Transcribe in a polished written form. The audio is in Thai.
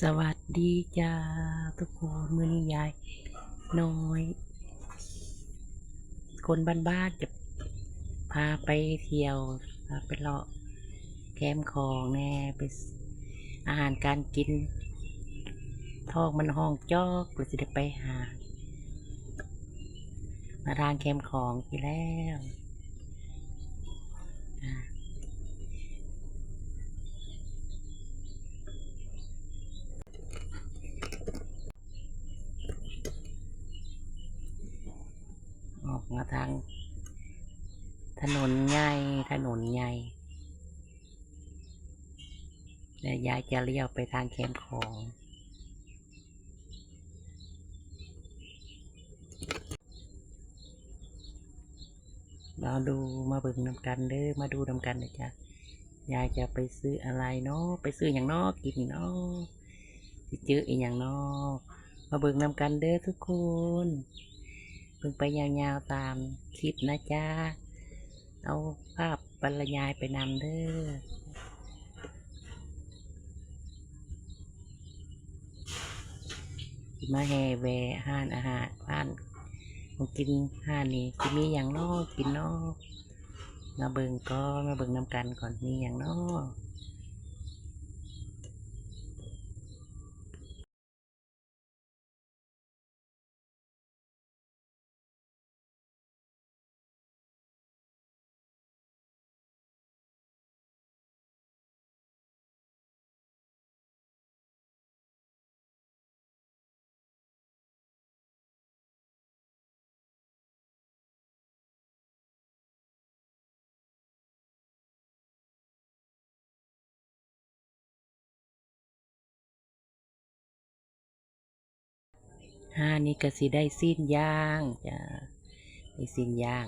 สวัสดีจ้าทุกคนมื้อนี้ยายน้อยคนบ้านๆจะพาไปเที่ยวพาไปเลาะแคมป์ของแน่ไปอาหารการกินท้องมันห้องจอกเราจะได้ไปหามาทางแคมป์ของที่แล้วออกมาทางถนนใหญ่แล้วยายจะเลี้ยวไปทางแคมป์ของเราดูมาเบิ่งนำกันเด้อมาดูนำกันเลยจ้ะยายจะไปซื้ออะไรเนาะไปซื้ออย่างนอกกินเนาะสิเจออีกอย่างนอกมาเบิ่งนำกันเด้อทุกคนเบิ่งไปยาวๆตามคลิปนะจ๊ะเอาภาพบรรยายไปนำเด้อมาแห่แวะห้านอาหารห้านของกินห้านนี้จะมีอย่างนอกกินนอกมาเบิ่งก็มาเบิ่งนำกันก่อนมีอย่างนอกห้านนี้ก็สิได้สิ้นย่างจ้ะได้สิ้นย่าง